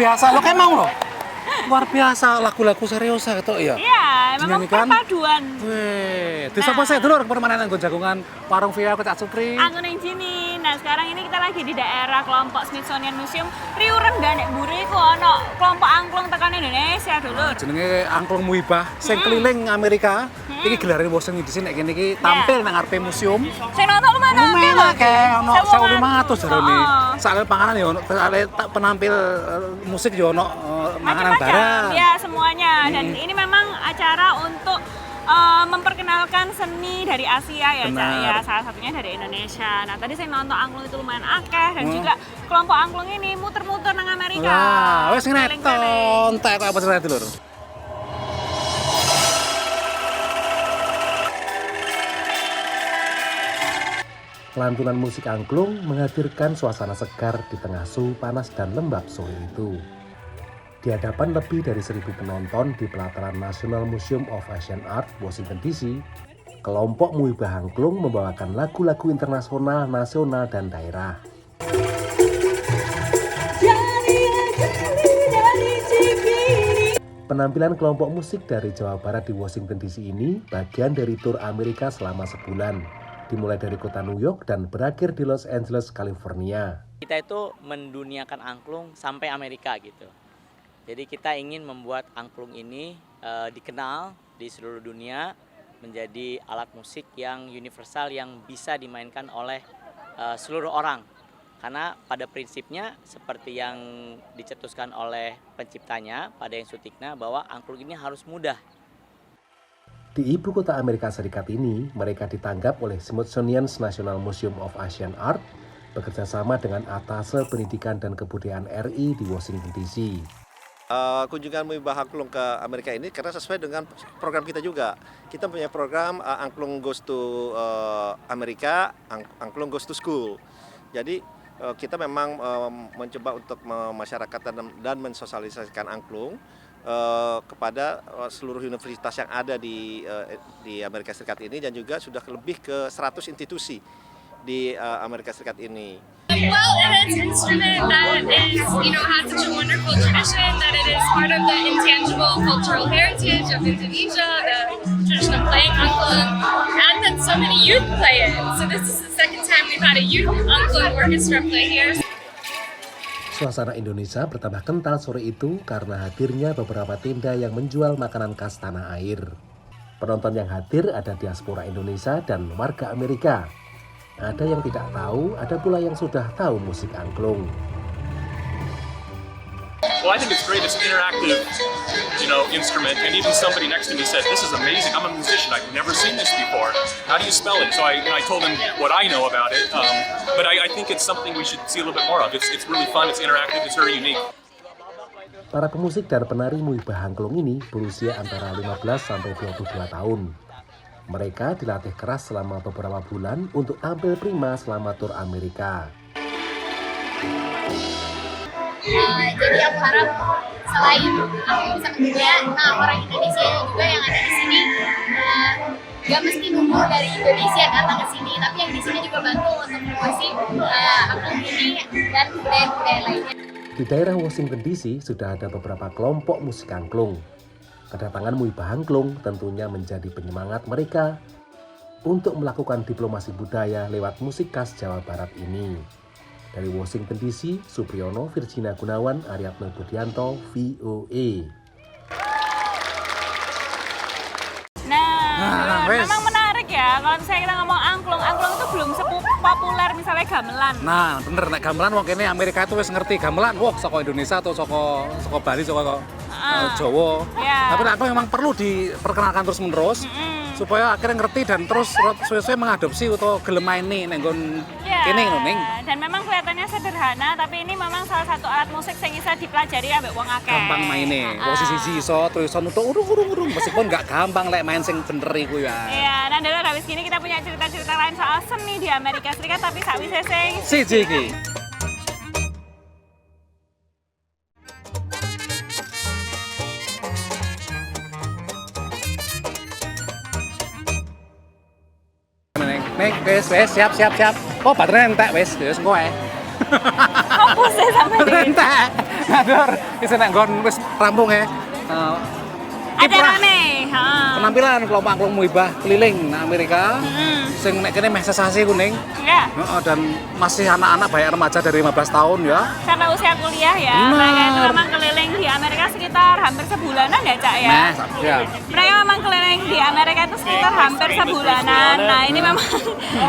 biasa lo kayak mau loh. Luar biasa lagu-lagu serius gitu ya. Iya, memang perpaduan. Wih, di sapa saya dulu permainan nggo jagongan warung Via Kecak Supri. Aku neng sini. Nah, sekarang ini kita lagi di daerah kelompok Smithsonian Museum. Riu rendah nek mburi iku ana kelompok angklung tekan Indonesia dulu. Jenenge Angklung Muibah sing keliling Amerika. Iki gelare wosing di sini nek kene iki tampil nang ngarepe museum. Sing nonton lumana akeh lho. Ono 1500 jarane. Soale panganan ya ono, soale penampil musik ya ono makanan barang. Ya, semuanya. Dan ini memang acara untuk memperkenalkan seni dari Asia ya, Cak. Ya, salah satunya dari Indonesia. Nah, tadi saya nonton angklung itu lumayan akeh dan juga kelompok angklung ini muter-muter nang Amerika. Wah, wis ngeton, tak kok apa cerita dulur. Lantunan musik angklung menghadirkan suasana segar di tengah suhu panas dan lembab sore itu. Di hadapan lebih dari 1.000 penonton di pelataran National Museum of Asian Art, Washington DC, kelompok Muibah Angklung membawakan lagu-lagu internasional, nasional, dan daerah. Penampilan kelompok musik dari Jawa Barat di Washington DC ini bagian dari tur Amerika selama sebulan, dimulai dari kota New York dan berakhir di Los Angeles, California. Kita itu menduniakan angklung sampai Amerika gitu. Jadi kita ingin membuat angklung ini dikenal di seluruh dunia menjadi alat musik yang universal yang bisa dimainkan oleh seluruh orang. Karena pada prinsipnya seperti yang dicetuskan oleh penciptanya pada yang Sutikna bahwa angklung ini harus mudah. Di ibu kota Amerika Serikat ini, mereka ditanggap oleh Smithsonian National Museum of Asian Art bekerja sama dengan Atase Pendidikan dan Kebudayaan RI di Washington DC. Kunjungan Muibah Angklung ke Amerika ini karena sesuai dengan program kita juga. Kita punya program Angklung Goes to Amerika, Angklung Goes to School. Jadi kita memang mencoba untuk memasyarakatkan dan mensosialisasikan angklung kepada seluruh universitas yang ada di Amerika Serikat ini dan juga sudah lebih ke 100 institusi di Amerika Serikat ini. Well, it's an instrument that is, has such a wonderful tradition, that it is part of the intangible cultural heritage of Indonesia, the tradition of playing angklung, and that so many youth play it. So this is the second time we've had a youth angklung orchestra play here. Suasana Indonesia bertambah kental sore itu karena hadirnya beberapa tenda yang menjual makanan khas tanah air. Penonton yang hadir ada diaspora Indonesia dan warga Amerika. Ada yang tidak tahu, ada pula yang sudah tahu musik angklung. Well, I think it's great. It's an interactive, instrument. And even somebody next to me said, "This is amazing. I'm a musician. I've never seen this before. How do you spell it?" So I told him what I know about it. But I think it's something we should see a little bit more of. It's really fun. It's interactive. It's very unique. Para pemusik dan penari Muibah Angklung ini berusia antara 15 sampai 22 tahun. Mereka dilatih keras selama beberapa bulan untuk tampil prima selama tur Amerika. Jadi aku harap selain aku bisa mendunia, orang Indonesia juga yang ada di sini gak mesti nunggu dari Indonesia datang ke sini, tapi yang di sini juga bantu untuk promosi angklung ini dan budaya-budaya lainnya. Di daerah Washington DC sudah ada beberapa kelompok musik angklung. Kedatangan Muibah Angklung tentunya menjadi penyemangat mereka untuk melakukan diplomasi budaya lewat musik khas Jawa Barat ini. Dari Washington DC, Supriyono, Virginia Gunawan, Aryatno Budianto, VOA. Memang menarik ya, kalau misalnya kita ngomong angklung itu belum populer misalnya gamelan. Nah, bener, nek gamelan wong kene Amerika itu wis ngerti gamelan, wah saka Indonesia atau saka Bali, saka Jawa. Yeah. Tapi angklung memang perlu diperkenalkan terus-menerus supaya akhirnya ngerti dan terus sesuai mengadopsi atau gelem maine ning nggon kene ngono ning. Dan memang kelihatannya sederhana, tapi ini memang salah satu alat musik sing bisa dipelajari ambek wong akeh. Gampang maine. Posisi iso terus iso nutuk urung-urung meskipun enggak gampang lek main sing bener iku ya. Iya, nah dulu habis gini kita punya cerita-cerita lain soal seni di Amerika Serikat tapi sakwise sing siji iki. Nek, wes, siap. Oh, baterai entek wes engko ae. Fokus ya sampe entek. Nah, Dor, wis nek nggon wis rampung ya. Acarane, Penampilan kelompok angklung Muibah keliling nang Amerika. Sing nek kene meh sesasi kuning. Ya, Dan masih anak-anak banyak remaja dari 15 tahun ya. sampai usia kuliah ya. Benar. Mereka itu memang keliling di Amerika sekitar hampir sebulanan ya, Cak ya. Nah, ya. Mereka memang keliling di Amerika itu sekitar hampir sebulanan. Nah, ini memang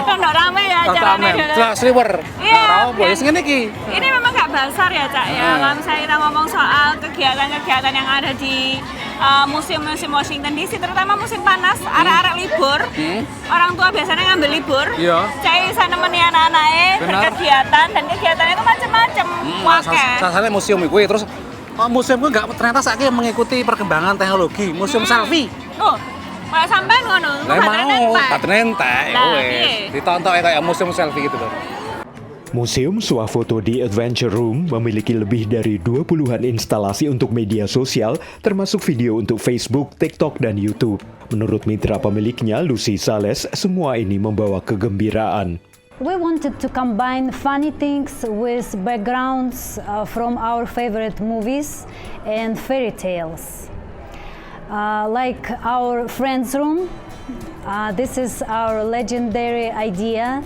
rada rame ya acaranya. Jelas riwer. Iya. Ora opo wis ngene iki. Ini memang gak basar ya, Cak ya. Kalau misalnya kita ngomong soal kegiatan-kegiatan yang ada di museum-museum Washington DC, terutama musim panas, arek-arek libur, orang tua biasanya ngambil libur. Iya. Cak bisa nemeni anak-anaknya Benar. berkegiatan, dan kegiatannya itu macam-macam. Wakeh. Salah museum iku terus museum ku enggak ternyata saiki mengikuti perkembangan teknologi, museum selfie. Oh, kalau sampean ngono, Lah mau, baterai entek Lah, wis. piye? Ditonton kayak museum selfie gitu loh. Museum Swafoto di Adventure Room memiliki lebih dari 20-an instalasi untuk media sosial, termasuk video untuk Facebook, TikTok, dan YouTube. Menurut mitra pemiliknya, Lucy Sales, semua ini membawa kegembiraan. We wanted to combine funny things with backgrounds from our favorite movies and fairy tales. Like our friend's room, this is our legendary idea,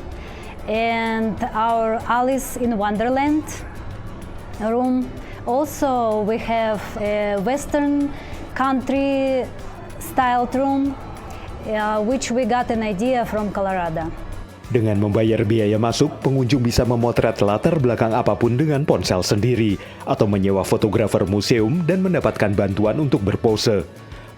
and our Alice in Wonderland room. Also, we have a Western country styled room, which we got an idea from Colorado. Dengan membayar biaya masuk, pengunjung bisa memotret latar belakang apapun dengan ponsel sendiri, atau menyewa fotografer museum dan mendapatkan bantuan untuk berpose.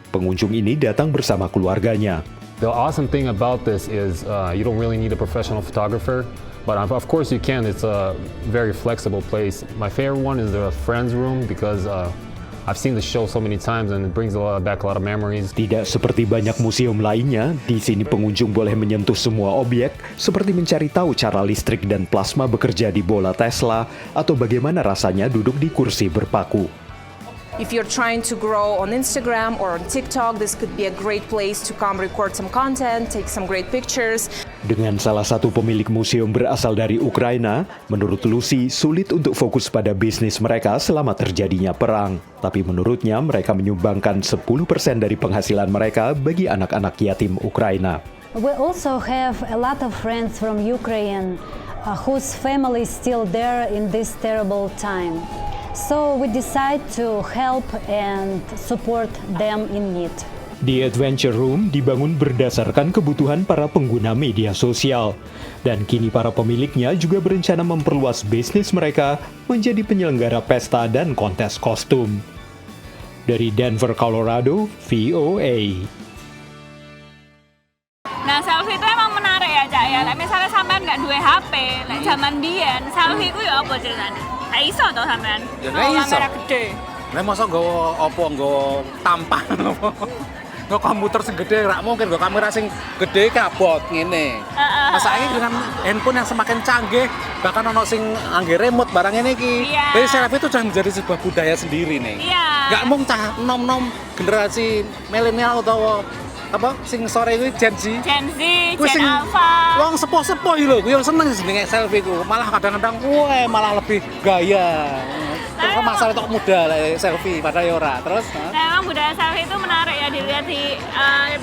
Pengunjung ini datang bersama keluarganya. The awesome thing about this is you don't really need a professional photographer, but of course you can. It's a very flexible place. My favorite one is the friends room because I've seen the show so many times and it brings back a lot of memories. Tidak seperti banyak museum lainnya, di sini pengunjung boleh menyentuh semua objek, seperti mencari tahu cara listrik dan plasma bekerja di bola Tesla, atau bagaimana rasanya duduk di kursi berpaku. If you're trying to grow on Instagram or on TikTok, this could be a great place to come record some content, take some great pictures. Dengan salah satu pemilik museum berasal dari Ukraina, menurut Lucy sulit untuk fokus pada bisnis mereka selama terjadinya perang. Tapi menurutnya mereka menyumbangkan 10% dari penghasilan mereka bagi anak-anak yatim Ukraina. We also have a lot of friends from Ukraine whose family is still there in this terrible time. So we decide to help and support them in need. The Adventure Room dibangun berdasarkan kebutuhan para pengguna media sosial. Dan kini para pemiliknya juga berencana memperluas bisnis mereka menjadi penyelenggara pesta dan kontes kostum. Dari Denver, Colorado, VOA. Nah, selfie itu emang menarik ya, Cak ya. Like, misalnya sampean nggak duwe HP, like zaman biyen, selfie itu ya apa ceritanya? Nggak iso toh sampean? Ya nggak iso. Kamera gede. Lah masa nggawa apa nggawa tampan apa? Nggawa komputer sing gede rak mungkin nggawa kamera sing gede kabot ngene. Saiki dengan handphone yang semakin canggih, bahkan ono sing angge remote barang ini iki. Iya. Jadi selfie itu sudah menjadi sebuah budaya sendiri nih. Iya. Nggak mung cah nom-nom generasi milenial atau apa sing sore itu Gen Z. Gen Z, Kuwi Gen sing Alpha. wong sepuh-sepuh iki lho, kuwi seneng jenenge selfie ku. Malah kadang-kadang malah lebih gaya. Terus masalah tok muda lah selfie padahal ya ora. Terus Nah, memang budaya selfie itu menarik ya dilihat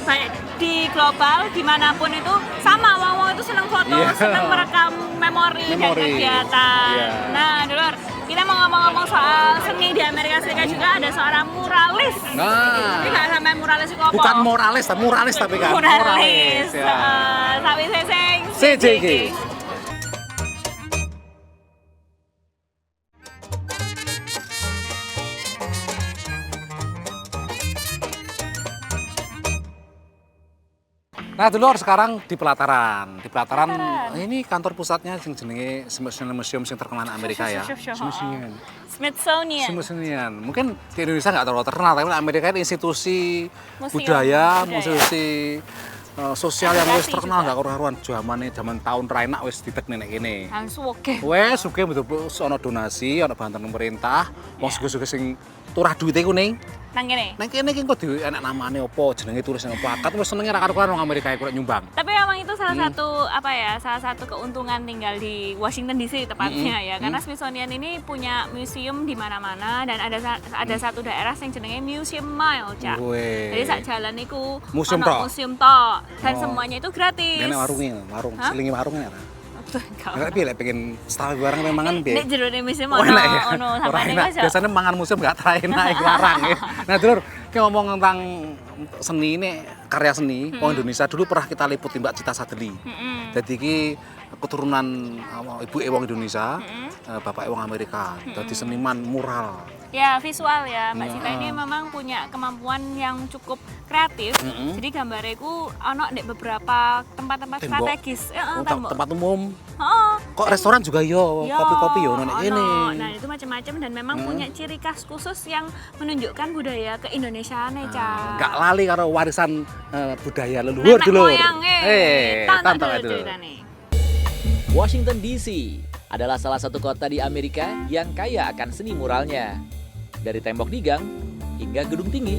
baik di global dimanapun itu sama, wong-wong itu seneng foto, Iya. seneng merekam memori dan kegiatan. Iya. Nah, dulur, kita mau ngomong-ngomong soal seni di Amerika Serikat juga ada seorang muralis. Nah. Tapi nggak sampai muralis itu apa? bukan muralis tapi kan Muralis. ya. Sawi seseng. CJG. Nah, dulur sekarang di pelataran. Di pelataran ini kantor pusatnya sing jenenge museum sing terkenal di Amerika ya. Smithsonian. Mungkin di Indonesia nggak terlalu terkenal, tapi di Amerika itu institusi budaya, institusi sosial yang wis terkenal nggak karuan zaman tahun Rainak wis ditekne nek kene. Wes suge betul ono donasi, ono bantuan pemerintah, wong suge-suge sing turah duite kuning. Nang kene. Nang kene iki kok dhewe enak namane opo, jenenge tulisane opo. Akad wis senenge ra karo-karo wong Amerika iku nyumbang. Tapi memang itu salah satu keuntungan tinggal di Washington DC tepatnya ya. Karena Smithsonian ini punya museum di mana-mana dan ada satu daerah yang jenenge Museum Mile, Cak. Jadi sak jalan iku museum tok. Dan semuanya itu gratis. Ngene warung, selingi warung ngene. Enggak piye lek pengen setahun barang memang kan piye. Nek jerone museum ono sampeyan aja. Biasanya mangan museum enggak enak larang ya. Nah, Dulur, kita ngomong tentang seni ini, karya seni wong Indonesia dulu pernah kita liput Mbak Cita Sadeli. Jadi iki keturunan ibu wong Indonesia, bapak wong Amerika. Jadi seniman mural. Ya, visual ya. Mbak Cita ini memang punya kemampuan yang cukup kreatif. Jadi gambareku ono di beberapa tempat-tempat strategis. Tempat umum. Kok restoran juga kopi-kopi yo nek ini. Nah, itu macam-macam dan memang punya ciri khas khusus yang menunjukkan budaya keindonesiaane, Cak. Enggak lali karo warisan budaya leluhur dulu. Tantang itu ceritane. Washington DC adalah salah satu kota di Amerika yang kaya akan seni muralnya. Dari tembok di gang hingga gedung tinggi.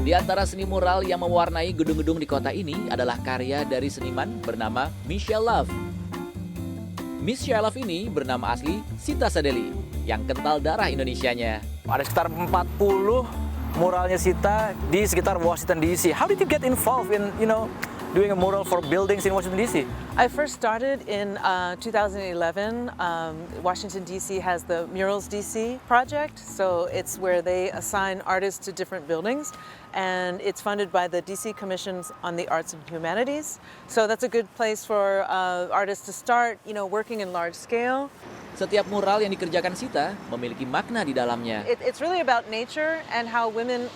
Di antara seni mural yang mewarnai gedung-gedung di kota ini adalah karya dari seniman bernama Michelle Love. Michelle Love ini bernama asli Cita Sadeli yang kental darah Indonesianya. Ada sekitar 40 muralnya Cita di sekitar Washington DC. How did you get involved in, doing a mural for buildings in Washington DC? I first started in 2011. Washington DC has the Murals DC project, so it's where they assign artists to different buildings, and it's funded by the DC Commissions on the Arts and Humanities. So that's a good place for artists to start, working in large scale. Setiap mural yang dikerjakan Cita memiliki makna di dalamnya. It's really about nature and how women,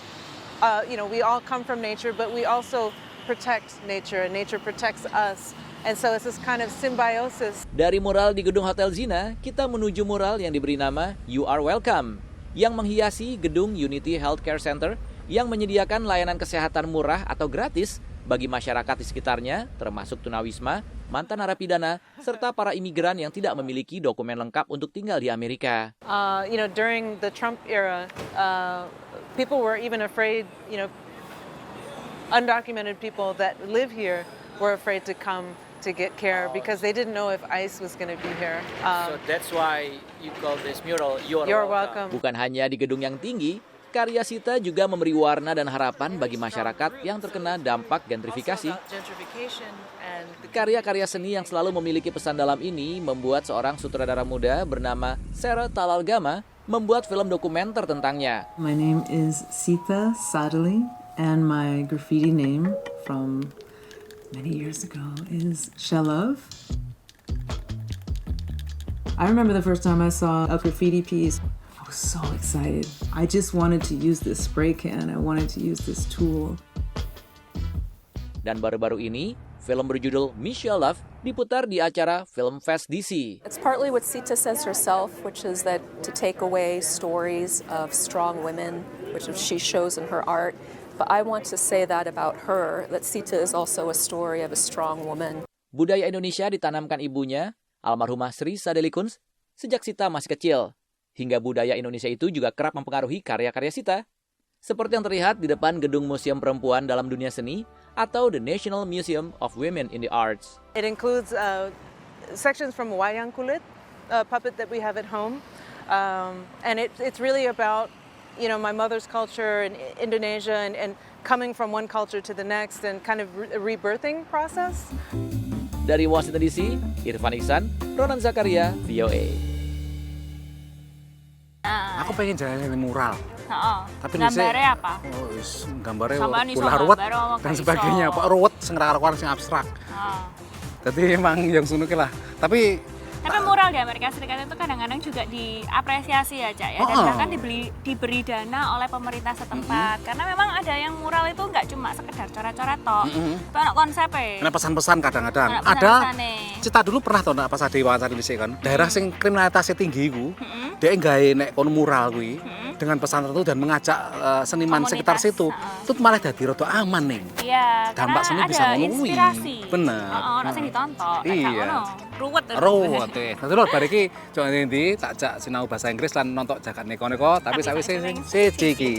we all come from nature, but we also protect nature and nature protects us. And so it's this kind of symbiosis. Dari mural di gedung Hotel Zina, kita menuju mural yang diberi nama You Are Welcome yang menghiasi gedung Unity Healthcare Center yang menyediakan layanan kesehatan murah atau gratis bagi masyarakat di sekitarnya, termasuk tunawisma, mantan narapidana, serta para imigran yang tidak memiliki dokumen lengkap untuk tinggal di Amerika. During the Trump era, people were even afraid, undocumented people that live here were afraid to come to get care because they didn't know if ICE was going to be here. So that's why you call this mural You're welcome. Bukan hanya di gedung yang tinggi, karya Cita juga memberi warna dan harapan bagi masyarakat yang terkena dampak gentrifikasi. Karya-karya seni yang selalu memiliki pesan dalam ini membuat seorang sutradara muda bernama Sarah Talalgama membuat film dokumenter tentangnya. My name is Cita Sadeli and my graffiti name from many years ago is Shelove. I remember the first time I saw a graffiti piece. I was so excited. I just wanted to use this spray can. I wanted to use this tool. Dan baru-baru ini, film berjudul Michelle Love diputar di acara Film Fest DC. It's partly what Cita says herself, which is that to take away stories of strong women, which she shows in her art. But I want to say that about her, that Cita is also a story of a strong woman. Budaya Indonesia ditanamkan ibunya, almarhumah Sri Sadeli Kunz, sejak Cita masih kecil. Hingga budaya Indonesia itu juga kerap mempengaruhi karya-karya Cita. Seperti yang terlihat di depan Gedung Museum Perempuan dalam Dunia Seni atau The National Museum of Women in the Arts. It includes sections from wayang kulit, a puppet that we have at home. And it's really about my mother's culture in Indonesia and coming from one culture to the next and kind of a rebirthing process. Dari Washington DC, Irfan Iksan, Ronan Zakaria, VOA. Aku pengen jalan mural. Tapi gambarnya apa? Gambarnya bola ruwet dan sebagainya. Pak ruwet sing ra-ra sing abstrak. Jadi emang yang sunuke lah. Tapi mural di Amerika Serikat itu kadang-kadang juga diapresiasi ya, Cak ya, dan bahkan diberi dana oleh pemerintah setempat. Karena memang ada yang mural itu nggak cuma sekedar coret-coret toh. Itu ada konsepnya. Ada pesan-pesan kadang-kadang. Ada Cita dulu pernah toh pas ada wawancara di sini kan. Daerah sing kriminalitasnya tinggi iku, dia nggawe nek kono mural kuwi dengan pesan tertentu dan mengajak seniman sekitar situ. Itu malah dadi rada aman nih. Iya, dampak seni bisa ada inspirasi. Bener. Orang sing ditonton. Iya. ruwet. Ruwet e. Dadi lho bar iki jok endi tak jak sinau bahasa Inggris lan nonton jagat neko-neko tapi sawise sing siji iki.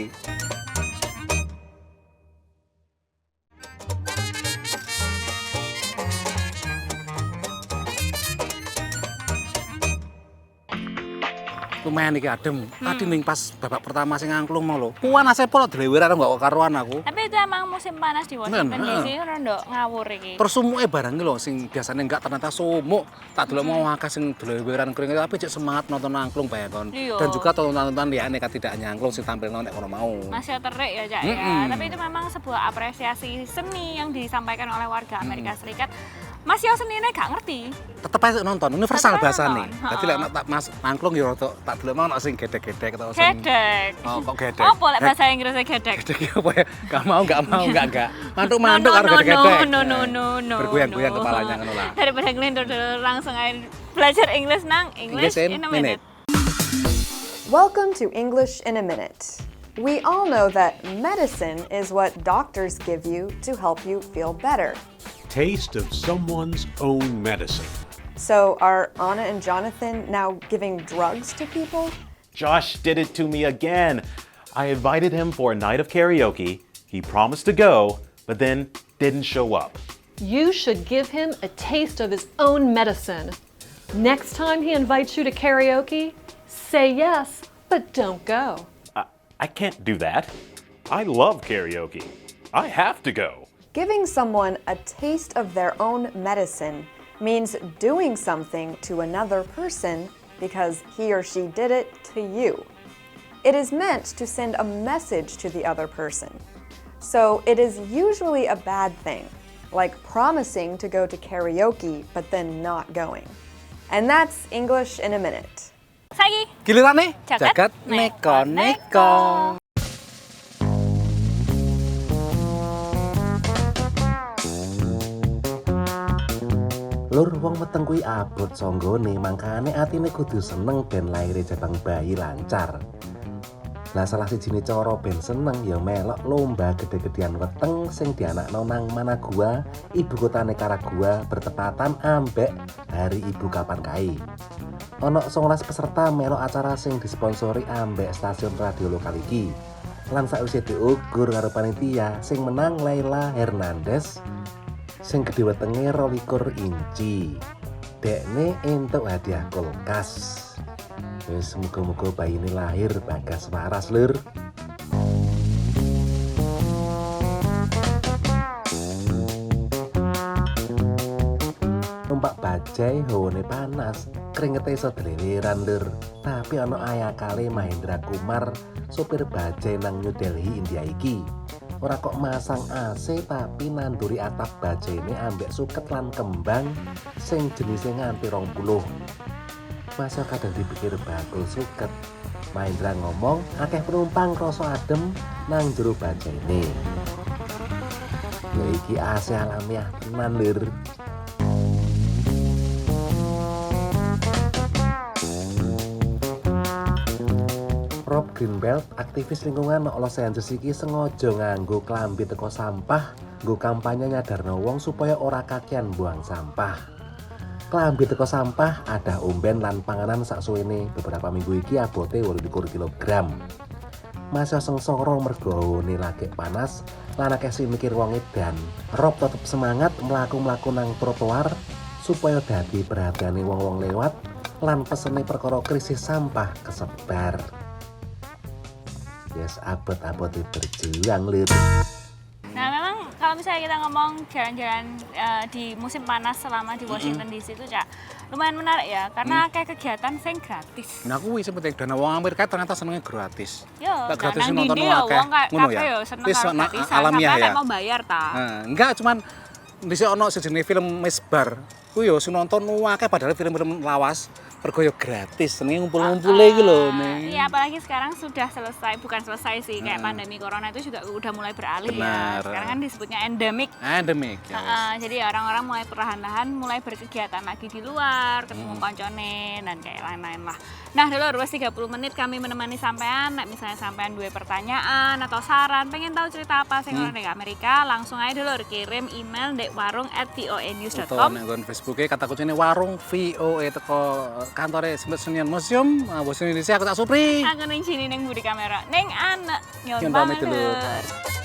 Lumayan iki adem. Tadi ning pas babak pertama sing angklung mau lho. Panase polo dleweran kok karuan aku. Tapi itu emang musim panas di Washington DC rondo ngawur iki. Persumuke barang iki lho sing biasane enggak ternyata sumuk. Tak delok mau akeh sing dleweran kering tapi cek semangat nonton angklung bayangkon. Dan juga tontonan liyane tidak hanya angklung sing tampil nek kono mau. Masih terik ya, Cak ya. Tapi itu memang sebuah apresiasi seni yang disampaikan oleh warga Amerika Serikat. Mas yo senine gak ngerti. Tetep aja nonton, universal bahasane. Dadi lek Mas angklung yo tak delok mau sing gedek-gedek atau sing gedek. Oh, kok gedek. Apa lek bahasa Inggrisnya gedek? Gedek apa ya? Gak mau, enggak. Mantuk-mantuk karo gedek-gedek. No. Bergoyang-goyang kepalanya ngono lah. Daripada ngelindur langsung aja belajar Inggris nang English in a minute. Welcome to English in a Minute. We all know that medicine is what doctors give you to help you feel better. Taste of someone's own medicine. So are Anna and Jonathan now giving drugs to people? Josh did it to me again. I invited him for a night of karaoke. He promised to go, but then didn't show up. You should give him a taste of his own medicine. Next time he invites you to karaoke, say yes, but don't go. I can't do that. I love karaoke. I have to go. Giving someone a taste of their own medicine means doing something to another person because he or she did it to you. It is meant to send a message to the other person. So it is usually a bad thing, like promising to go to karaoke but then not going. And that's English in a Minute. Saiki gilirane jagat neko-neko. Lur wong meteng kuwi abot songgone, mangkane atine kudu seneng ben laire jabang bayi lancar. Lah salah sijine cara ben seneng ya melok lomba gede-gedean weteng sing dianakno nang Managua, ibu kotane Nicaragua, bertepatan ambek Hari Ibu kapan kae. Ono 19 peserta melok acara sing disponsori ambek stasiun radio lokal iki. Lan sakwise diukur karo panitia sing menang Laila Hernandez sing gede wetenge 22 inci. Dekne entuk hadiah kulkas. Wis muga-muga bayi ini lahir bagas waras lur. Numpak bajai hawane panas, kringete iso dleweran lur. Tapi ana ayakale Mahendra Kumar, sopir bajai nang New Delhi, India iki. Ora kok masang AC tapi nanduri atap bajene ambek suket lan kembang sing jenise nganti 20. Masa kadang dipikir bakul suket. Mahendra ngomong akeh penumpang krasa adem nang jero bajene. Ya iki AC alamiah tenan lur. Rob Greenbelt, aktivis lingkungan Los Angeles iki sengaja nganggo klambi teko sampah, nggo kampanye nyadarno wong supaya ora kakean buang sampah. Klambi teko sampah ada omben lan panganan saksuwene beberapa minggu iki abote 28 kg. Masa sengsara mergo ne lagi panas lan akeh sing mikir wong edan. Rob tetep semangat mlaku-mlaku nang trotoar supaya dadi perhatiane wong-wong lewat lan pesene perkara krisis sampah kesebar. Yes, abot-abote berjuang lur. Nah memang kalau misalnya kita ngomong jalan-jalan di musim panas selama di Washington DC itu Cak, lumayan menarik ya karena kayak kegiatan sing gratis. Nah kuwi sing penting dana wong Amerika ternyata senengnya gratis. Yo, tak gratis nang nonton ndi akeh. Ngono ya. Seneng karo gratisan alamiah sampai ya. mau bayar ta. Enggak cuman dhisik ono sejenis film Misbar. Kuwi yo sing nonton akeh padahal film-film lawas. Mergo yo gratis, senenge ngumpul-ngumpule iki lho, Ning. Iya, apalagi sekarang sudah selesai, bukan selesai sih, kayak pandemi corona itu juga udah mulai beralih Benar. ya. Sekarang kan disebutnya endemik. Endemik ya. Jadi orang-orang mulai perlahan-lahan mulai berkegiatan lagi di luar, ketemu koncone dan kayak lain-lain lah. Nah, dulur, wes 30 menit kami menemani sampean. Nek misalnya sampean duwe pertanyaan atau saran, pengen tahu cerita apa sing ono ning Amerika, langsung aja dulur kirim email ndek warung@voanews.com. Atau nek Facebooke kata kuncinya warung VOA teko kantore Smithsonian Museum, Bos Indonesia aku tak Supri. Aku ning sini ning budi kamera. Ning anak nyon Nyon pamit banget. dulur.